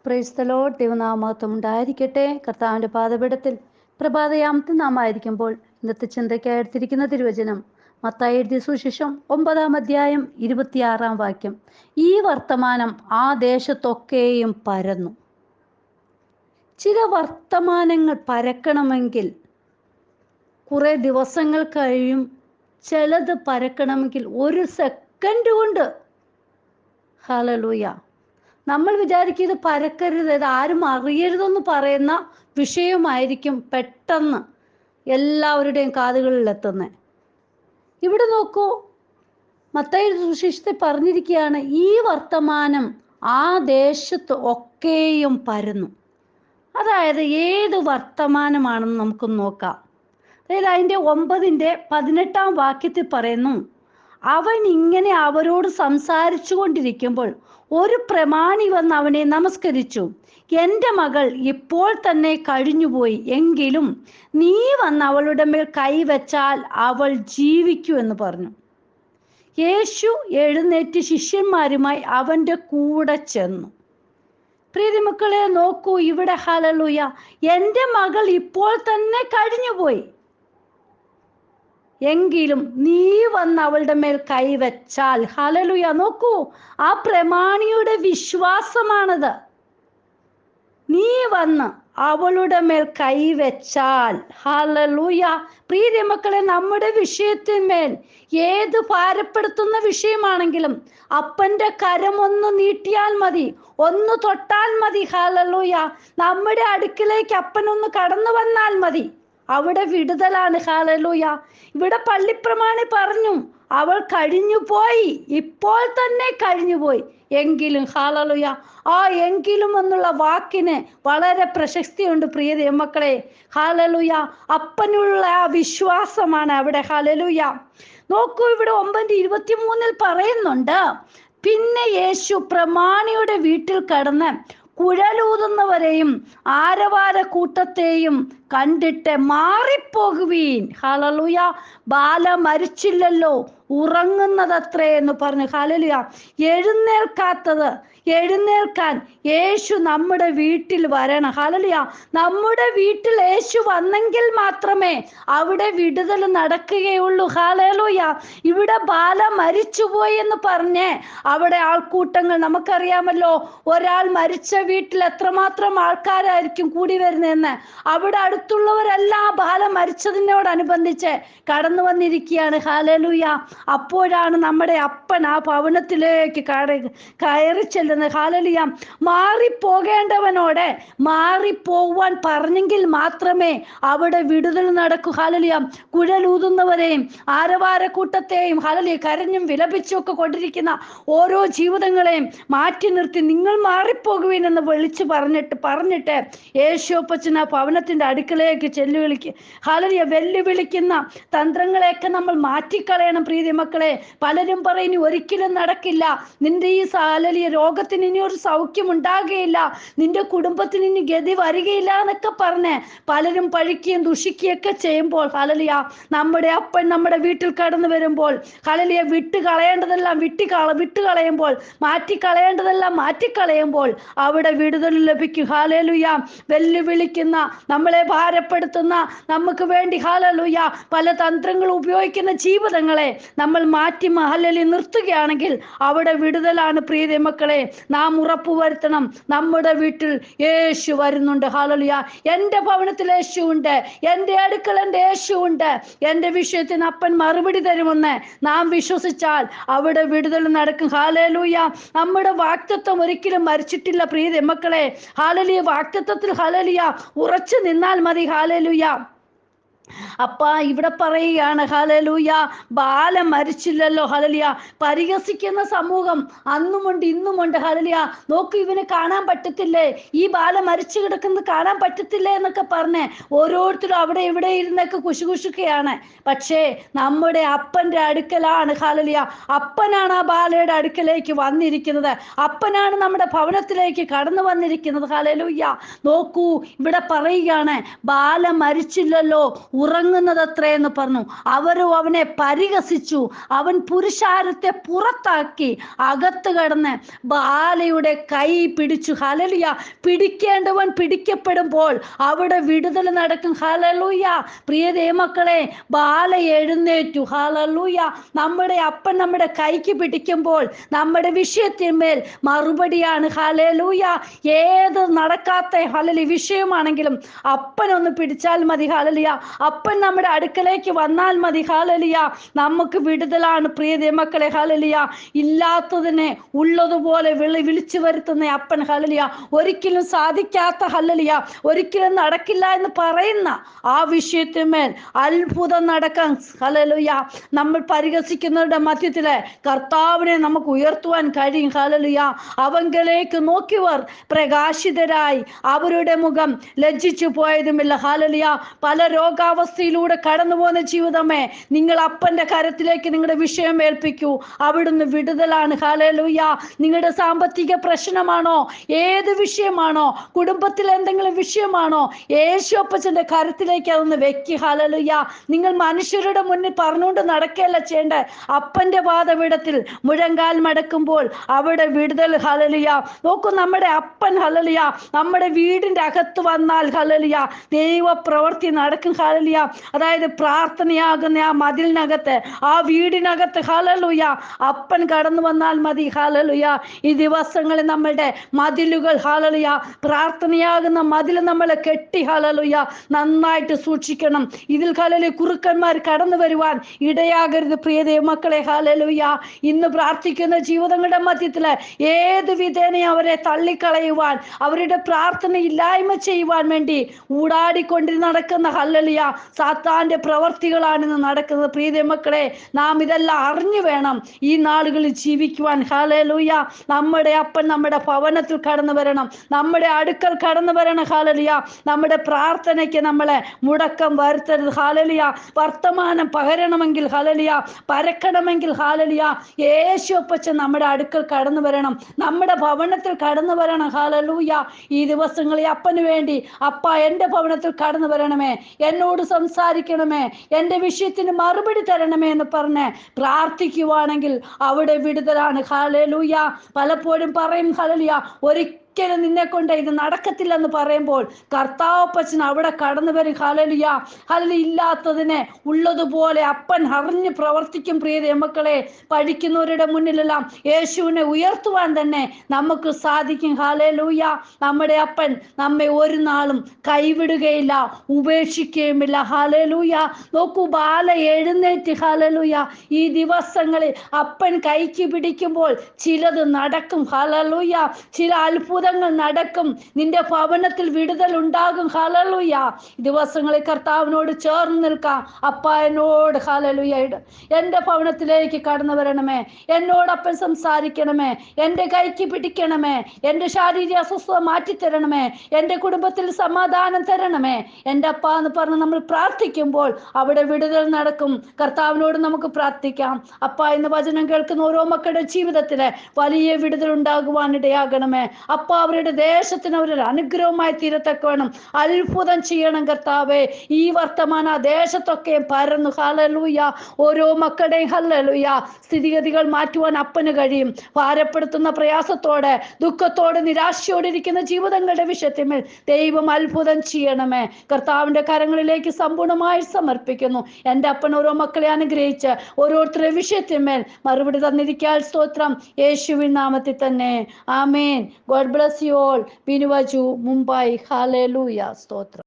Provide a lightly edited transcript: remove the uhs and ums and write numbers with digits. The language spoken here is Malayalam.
Praise the Lord. ദൈവനാമമഹത്വം ഉണ്ടായിരിക്കട്ടെ. കർത്താവിൻ്റെ പാദപീഠത്തിൽ പ്രഭാതയാമത്തിൽ നാം ആയിരിക്കുമ്പോൾ ഇന്നത്തെ ചിന്തയ്ക്കായി എടുത്തിരിക്കുന്ന തിരുവചനം മത്തായി എഴുതിയ സുവിശേഷം 9-ാം അധ്യായം 26-ാം വാക്യം. ഈ വർത്തമാനം ആ ദേശത്തൊക്കെയും പരന്നു. ചില വർത്തമാനങ്ങൾ പരക്കണമെങ്കിൽ കുറേ ദിവസങ്ങൾ കഴിയും. ചിലത് പരക്കണമെങ്കിൽ ഒരു സെക്കൻഡ് കൊണ്ട്. ഹല്ലേലൂയ. നമ്മൾ വിചാരിക്കും ഇത് പരക്കരുത്, ഇത് ആരും അറിയരുതെന്ന് പറയുന്ന വിഷയമായിരിക്കും പെട്ടെന്ന് എല്ലാവരുടെയും കാതുകളിൽ എത്തുന്നത്. ഇവിടെ നോക്കൂ, മത്തായി സുവിശേഷത്തിൽ പറഞ്ഞിരിക്കുകയാണ്, ഈ വർത്തമാനം ആ ദേശത്ത് ഒക്കെയും പരന്നു. അതായത് ഏത് വർത്തമാനമാണെന്ന് നമുക്ക് നോക്കാം. അതായത് അതിൻ്റെ 9-ന്റെ 18-ാം വാക്യത്തിൽ പറയുന്നു, അവൻ ഇങ്ങനെ അവരോട് സംസാരിച്ചു കൊണ്ടിരിക്കുമ്പോൾ ഒരു പ്രമാണി വന്ന് അവനെ നമസ്കരിച്ചു. എൻ്റെ മകൾ ഇപ്പോൾ തന്നെ കഴിഞ്ഞുപോയി, എങ്കിലും നീ വന്ന് അവളുടെ മേൽ കൈവച്ചാൽ അവൾ ജീവിക്കൂ എന്ന് പറഞ്ഞു. യേശു എഴുന്നേറ്റ് ശിഷ്യന്മാരുമായി അവൻ്റെ കൂടെ ചെന്നു. പ്രിയമക്കളെ നോക്കൂ, ഇവിടെ ഹല്ലേലൂയ, എൻ്റെ മകൾ ഇപ്പോൾ തന്നെ കഴിഞ്ഞുപോയി, എങ്കിലും നീ വന്ന് അവളുടെ മേൽ കൈവച്ചാൽ. ഹല്ലേലൂയ. നോക്കൂ, ആ പ്രമാണിയുടെ വിശ്വാസമാണത്. നീ വന്ന് അവളുടെ മേൽ കൈവച്ചാൽ. ഹല്ലേലൂയ. പ്രിയ മക്കളെ, നമ്മുടെ വിഷയത്തിന്മേൽ ഏത് ഭാരപ്പെടുത്തുന്ന വിഷയമാണെങ്കിലും അപ്പൻ്റെ കരമൊന്ന് നീട്ടിയാൽ മതി, ഒന്ന് തൊട്ടാൽ മതി. ഹല്ലേലൂയ. നമ്മുടെ അടുക്കിലേക്ക് അപ്പനൊന്ന് കടന്നു വന്നാൽ മതി, അവിടെ വിടുതലാണ്. ഹല്ലേലൂയ. ഇവിടെ പള്ളിപ്രമാണി പറഞ്ഞു, അവൾ കഴിഞ്ഞുപോയി, ഇപ്പോൾ തന്നെ കഴിഞ്ഞുപോയി, എങ്കിലും. ഹല്ലേലൂയ. ആ എങ്കിലും എന്നുള്ള വാക്കിന് വളരെ പ്രശസ്തിയുണ്ട് പ്രിയ മക്കളെ. ഹല്ലേലൂയ. അപ്പനുള്ള ആ വിശ്വാസമാണ് അവിടെ. ഹല്ലേലൂയ. നോക്കൂ, ഇവിടെ 9:23 പറയുന്നുണ്ട്, പിന്നെ യേശു പ്രമാണിയുടെ വീട്ടിൽ കടന്ന് കുഴലൂതുന്നവരെയും ആരവാര കൂട്ടത്തെയും കണ്ടിട്ട് മാറിപ്പോകുവീൻ. ഹല്ലേലൂയ. ബാല മരിച്ചില്ലല്ലോ, ഉറങ്ങുന്നതത്രേ എന്ന് പറഞ്ഞു. ഹല്ലേലൂയ. എഴുന്നേൽക്കാൻ യേശു നമ്മുടെ വീട്ടിൽ വരണം. ഹല്ലേലൂയ. നമ്മുടെ വീട്ടിൽ യേശു വന്നെങ്കിൽ മാത്രമേ അവിടെ വിടുതൽ നടക്കുകയുള്ളൂ. ഹല്ലേലൂയ. ഇവിടെ ബാല മരിച്ചുപോയി എന്ന് പറഞ്ഞ് അവിടെ ആൾക്കൂട്ടങ്ങൾ, നമുക്കറിയാമല്ലോ, ഒരാൾ മരിച്ച വീട്ടിൽ എത്രമാത്രം ആൾക്കാരായിരിക്കും കൂടി വരുന്നതെന്ന്. അവിടെ അടുത്തുള്ളവരെല്ലാം ബാല മരിച്ചതിനോടനുബന്ധിച്ച് കടന്നു വന്നിരിക്കുകയാണ്. ഹല്ലേലൂയ. അപ്പോഴാണ് നമ്മുടെ അപ്പൻ ആ ഭവനത്തിലേക്ക് കയറി ചെല്ലുന്നത്. ഹല്ലേലൂയ. മാറിപ്പോകേണ്ടവനോട് മാറിപ്പോവാൻ പറഞ്ഞെങ്കിൽ മാത്രമേ അവിടെ വിടുതൽ നടക്കൂ. ഹല്ലേലൂയ. കുഴലൂതുന്നവരെയും ആരവാര കൂട്ടത്തെയും, ഹല്ലേലൂയ, കരഞ്ഞും വിലപിച്ചും ഒക്കെ കൊണ്ടിരിക്കുന്ന ഓരോ ജീവിതങ്ങളെയും മാറ്റി നിർത്തി നിങ്ങൾ മാറിപ്പോകുവിൻ എന്ന് വിളിച്ചു പറഞ്ഞിട്ട് യേശുപ്പച്ചൻ ആ ഭവനത്തിന്റെ അടുക്കളയിലേക്ക് ഹല്ലേലൂയ, വെല്ലുവിളിക്കുന്ന തന്ത്രങ്ങളെയൊക്കെ നമ്മൾ മാറ്റിക്കളയണം പ്രീതി മക്കളെ. പലരും പറയുന്നു ഒരിക്കലും നടക്കില്ല, നിന്റെ ഈ ഹല്ലേലൂയ രോഗത്തിന് ഇനി ഒരു സൗഖ്യം ഉണ്ടാകുകയില്ല, നിന്റെ കുടുംബത്തിന് ഇനി ഗതി വരികയില്ല എന്നൊക്കെ പറഞ്ഞ് പലരും പഴിക്കുകയും ദുഷിക്കുകയൊക്കെ ചെയ്യുമ്പോൾ, ഹല്ലേലൂയ, നമ്മുടെ അപ്പൻ നമ്മുടെ വീട്ടിൽ കടന്നു വരുമ്പോൾ, ഹല്ലേലൂയ, വിട്ടുകളയേണ്ടതെല്ലാം വിട്ടുകളയുമ്പോൾ, മാറ്റിക്കളയേണ്ടതെല്ലാം മാറ്റിക്കളയുമ്പോൾ അവിടെ വിടുതൽ ലഭിക്കും. ഹല്ലേലൂയ. വെല്ലുവിളിക്കുന്ന, നമ്മളെ ഭാരപ്പെടുത്തുന്ന, നമുക്ക് വേണ്ടി ഹല്ലേലൂയ പല തന്ത്രങ്ങൾ ഉപയോഗിക്കുന്ന ജീവിതങ്ങളെ നമ്മൾ മാറ്റി ഹല്ലേലൂയ നിർത്തുകയാണെങ്കിൽ അവിടെ വിടുതലാണ്. പ്രിയ മക്കളെ, നാം ഉറപ്പുവരുത്തണം, നമ്മുടെ വീട്ടിൽ യേശു വരുന്നുണ്ട്. ഹല്ലേലൂയ. എൻ്റെ ഭവനത്തിൽ യേശു ഉണ്ട്, എൻ്റെ അടുക്കൽ എൻ്റെ യേശു ഉണ്ട്, എൻ്റെ വിഷയത്തിന് അപ്പൻ മറുപടി തരുമെന്ന് നാം വിശ്വസിച്ചാൽ അവിടെ വിടുതൽ നടക്കും. ഹല്ലേലൂയ. നമ്മുടെ വാഗ്ദത്തം ഒരിക്കലും മരിച്ചിട്ടില്ല പ്രിയ മക്കളെ. ഹല്ലേലൂയ. വാഗ്ദത്തത്തിൽ ഹല്ലേലൂയ ഉറച്ചു നിന്നാൽ മതി. ഹല്ലേലൂയ. അപ്പ ഇവിടെ പറയുകയാണ്, ഹല്ലേലൂയ, ബാല മരിച്ചില്ലല്ലോ. ഹല്ലേലൂയ. പരിഹസിക്കുന്ന സമൂഹം അന്നുമുണ്ട് ഇന്നുമുണ്ട്. ഹല്ലേലൂയ. നോക്കൂ, ഇവന് കാണാൻ പറ്റത്തില്ലേ, ഈ ബാല മരിച്ചു കിടക്കുന്നത് കാണാൻ പറ്റത്തില്ലേ എന്നൊക്കെ പറഞ്ഞ് ഓരോരുത്തരും അവിടെ ഇവിടെ ഇരുന്നൊക്കെ കുശുകുശുകയാണ്. പക്ഷേ നമ്മുടെ അപ്പൻ്റെ അടുക്കലാണ്. ഹല്ലേലൂയ. അപ്പനാണ് ആ ബാലയുടെ അടുക്കലേക്ക് വന്നിരിക്കുന്നത്, അപ്പനാണ് നമ്മുടെ ഭവനത്തിലേക്ക് കടന്നു വന്നിരിക്കുന്നത്. ഹല്ലേലൂയ. നോക്കൂ, ഇവിടെ പറയുകയാണ്, ബാല മരിച്ചില്ലല്ലോ, ഉറങ്ങുന്നത് എത്രയെന്ന് പറഞ്ഞു. അവരും അവനെ പരിഹസിച്ചു. അവൻ പുരുഷാരത്തെ പുറത്താക്കി അകത്ത് കടന്ന് ബാലയുടെ കൈ പിടിച്ചു. ഹല്ലേലൂയ. പിടിക്കേണ്ടവൻ പിടിക്കപ്പെടുമ്പോൾ അവിടെ വിടുതൽ നടക്കും. ഹല്ലേലൂയ. പ്രിയ ദൈവമക്കളെ, ബാല എഴുന്നേറ്റു. ഹല്ലേലൂയ. നമ്മുടെ അപ്പൻ നമ്മുടെ കൈക്ക് പിടിക്കുമ്പോൾ നമ്മുടെ വിഷയത്തിന്മേൽ മറുപടിയാണ്. ഹല്ലേലൂയ. ഏത് നടക്കാത്ത ഹല്ലേലൂയ വിഷയമാണെങ്കിലും അപ്പനൊന്ന് പിടിച്ചാൽ മതി. ഹല്ലേലൂയ. അപ്പൻ നമ്മുടെ അടുക്കലേക്ക് വന്നാൽ മതി. ഹല്ലേലൂയ. നമുക്ക് വിടുതലാണ് പ്രിയ ദൈവമക്കളെ. ഹല്ലേലൂയ. ഇല്ലാത്തതിനെ ഉള്ളതുപോലെ വിളിച്ചു വരുത്തുന്ന അപ്പൻ. ഹല്ലേലൂയ. ഒരിക്കലും സാധിക്കാത്ത, ഹല്ലേലൂയ, ഒരിക്കലും നടക്കില്ല എന്ന് പറയുന്ന ആ വിഷയത്തിന്മേൽ അത്ഭുതം നടക്കാൻ, ഹല്ലേലൂയ, നമ്മൾ പരിഹസിക്കുന്നവരുടെ മധ്യത്തില് കർത്താവിനെ നമുക്ക് ഉയർത്തുവാൻ കഴിയും. ഹല്ലേലൂയ. അവങ്കലേക്ക് നോക്കിയവർ പ്രകാശിതരായി, അവരുടെ മുഖം ലജ്ജിച്ചു പോയതുമില്ല. ഹല്ലേലൂയ. പല രോഗാവസ്ഥയിലൂടെ കടന്നു പോകുന്ന ജീവിതമേ, നിങ്ങൾ അപ്പന്റെ കരത്തിലേക്ക് നിങ്ങളുടെ വിഷയം ഏൽപ്പിക്കൂ. അവിടുന്ന് വിടുതലാണ്. ഹല്ലേലൂയ. നിങ്ങളുടെ സാമ്പത്തിക പ്രശ്നമാണോ, ഏത് വിഷയമാണോ, കുടുംബത്തിൽ എന്തെങ്കിലും വിഷയമാണോ, യേശു അപ്പച്ചന്റെ കരത്തിലേക്ക് അതൊന്ന് വെക്ക്. ഹല്ലേലൂയ. നിങ്ങൾ മനുഷ്യരുടെ മുന്നിൽ പറഞ്ഞുകൊണ്ട് നടക്കുകയല്ല ചെയ്യേണ്ട. അപ്പന്റെ പാദപീഠത്തിൽ മുഴങ്കാൽ മടക്കുമ്പോൾ അവിടെ വിടുതൽ. ഹല്ലേലൂയ. നോക്കൂ, നമ്മുടെ അപ്പൻ, ഹല്ലേലൂയ, നമ്മുടെ വീടിന്റെ അകത്ത് വന്നാൽ, ഹല്ലേലൂയ, ദൈവ പ്രവൃത്തി നടക്കും. ഹല്ലേലൂയ. അതായത് പ്രാർത്ഥനയാകുന്ന ആ മതിലിനകത്ത്, ആ വീടിനകത്ത്, ഹല്ലേലൂയ, അപ്പൻ കടന്നു വന്നാൽ മതി. ഹല്ലേലൂയ. ഈ ദിവസങ്ങളിൽ നമ്മളുടെ മതിലുകൾ, ഹല്ലേലൂയ, പ്രാർത്ഥനയാകുന്ന മതിൽ നമ്മളെ കെട്ടി, ഹല്ലേലൂയ, നന്നായിട്ട് സൂക്ഷിക്കണം. ഇതിൽ, ഹല്ലേലൂയ, കുറുക്കന്മാർ കടന്നു വരുവാൻ ഇടയാകരുത് പ്രിയ ദൈവമക്കളെ. ഹല്ലേലൂയ. ഇന്ന് പ്രാർത്ഥിക്കുന്ന ജീവിതങ്ങളുടെ മധ്യത്തില് ഏത് വിധേനയും അവരെ തള്ളിക്കളയുവാൻ, അവരുടെ പ്രാർത്ഥന ഇല്ലായ്മ ചെയ്യുവാൻ വേണ്ടി ഊടാടിക്കൊണ്ടിരുന്ന നടക്കുന്ന, ഹല്ലേലൂയ, സാത്താന്റെ പ്രവർത്തികളാണ് ഇന്ന് നടക്കുന്നത്. പ്രിയ ദൈവമക്കളെ, നാം ഇതെല്ലാം അറിഞ്ഞു വേണം ഈ നാളുകളിൽ ജീവിക്കുവാൻ. ഹല്ലേലൂയ. നമ്മുടെ അപ്പൻ നമ്മുടെ ഭവനത്തിൽ കടന്നു വരണം, നമ്മുടെ അടുക്കൽ കടന്നു വരണം. ഹല്ലേലൂയ. നമ്മുടെ പ്രാർത്ഥനയ്ക്ക് നമ്മളെ മുടക്കം വരുത്തരുത്. ഹല്ലേലൂയ. വർത്തമാനം പകരണമെങ്കിൽ, ഹല്ലേലൂയ, പരക്കണമെങ്കിൽ, ഹല്ലേലൂയ, യേശു അപ്പച്ചൻ നമ്മുടെ അടുക്കൽ കടന്നു വരണം, നമ്മുടെ ഭവനത്തിൽ കടന്നു വരണം. ഹല്ലേലൂയ. ഈ ദിവസങ്ങളിൽ അപ്പന് വേണ്ടി, അപ്പ എൻ്റെ ഭവനത്തിൽ കടന്നു വരണമേ, എന്നോട് സംസാരിക്കണമേ, എൻ്റെ വിഷയത്തിന് മറുപടി തരണമേ എന്ന് പറഞ്ഞ് പ്രാർത്ഥിക്കുവാണെങ്കിൽ അവിടെ വിടുതലാണ്. ഹല്ലേലൂയ. പലപ്പോഴും പറയും, ഹല്ലേലൂയ, ഒരിക്കലും നിന്നെ കൊണ്ട് ഇത് നടക്കത്തില്ലെന്ന് പറയുമ്പോൾ കർത്താവപ്പച്ചൻ അവിടെ കടന്നു വരും. ഹല്ലേലൂയ. ഹല്ലേലൂയ. ഇല്ലാത്തതിനെ ഉള്ളതുപോലെ അപ്പൻ അറിഞ്ഞ് പ്രവർത്തിക്കും. പ്രിയ ദൈവമക്കളെ, പഠിക്കുന്നവരുടെ മുന്നിലെല്ലാം യേശുവിനെ ഉയർത്തുവാൻ തന്നെ നമുക്ക് സാധിക്കും. ഹല്ലേലൂയ. നമ്മുടെ അപ്പൻ നമ്മെ ഒരു നാളും കൈവിടുകയില്ല, ഉപേക്ഷിക്കുകയുമില്ല. ഹല്ലേലൂയ. നോക്കൂ, ബാല എഴുന്നേറ്റ്, ഹല്ലേലൂയ, ഈ ദിവസങ്ങളിൽ അപ്പൻ കൈക്ക് പിടിക്കുമ്പോൾ ചിലത് നടക്കും. ഹല്ലേലൂയ. ചില അത്ഭുതങ്ങൾ നടക്കും. നിന്റെ ഭവനത്തിൽ വിടുതൽ ഉണ്ടാകും. ഹല്ലേലൂയ. ദിവസങ്ങളിൽ കർത്താവിനോട് ചേർന്ന് നിൽക്കാം. അപ്പ എന്നോട്, ഹല്ലേലൂയ, എൻ്റെ ഭവനത്തിലേക്ക് കടന്നു വരണമേ, എന്നോടൊപ്പം സംസാരിക്കണമേ, എൻ്റെ കൈക്ക് പിടിക്കണമേ, എൻ്റെ ശാരീരിക അസ്വസ്ഥത മാറ്റിത്തരണമേ, എൻ്റെ കുടുംബത്തിൽ സമാധാനം തരണമേ, എൻ്റെ അപ്പ എന്ന് പറഞ്ഞ് നമ്മൾ പ്രാർത്ഥിക്കുമ്പോൾ അവിടെ വിടുതൽ നടക്കും. കർത്താവിനോട് നമുക്ക് പ്രാർത്ഥിക്കാം. അപ്പ എന്ന വചനം കേൾക്കുന്ന ഓരോ മക്കളുടെ ജീവിതത്തില് വലിയ വിടുതൽ ഉണ്ടാകുവാൻ ഇടയാകണമേ. അപ്പ അവരുടെ ദേശത്തിന് അവരൊരു അനുഗ്രഹമായി തീരത്തക്കവണ്ണം അത്ഭുതം ചെയ്യണം കർത്താവേ. ഈ വർത്തമാന ദേശത്തൊക്കെ പരന്നു. ഹല്ലേലൂയ. ഓരോ മക്കളുടെയും, ഹല്ലേലൂയ, സ്ഥിതിഗതികൾ മാറ്റുവാൻ അപ്പന് കഴിയും. ഭാരപ്പെടുത്തുന്ന പ്രയാസത്തോടെ, ദുഃഖത്തോടെ, നിരാശയോടെ ഇരിക്കുന്ന ജീവിതങ്ങളുടെ വിഷയത്തിന്മേൽ ദൈവം അത്ഭുതം ചെയ്യണമേ. കർത്താവിന്റെ കരങ്ങളിലേക്ക് സമ്പൂർണ്ണമായി സമർപ്പിക്കുന്നു. എൻ്റെ അപ്പൻ ഓരോ മക്കളെ അനുഗ്രഹിച്ച് ഓരോരുത്തരുടെ വിഷയത്തിന്മേൽ മറുപടി തന്നിരിക്കാൻ സ്തോത്രം. യേശുവിൻ നാമത്തിൽ തന്നെ. ആമേൻ. God bless you all. ബിനുവജു, മുംബൈ. ഹല്ലേലൂയ. സ്തോത്രം.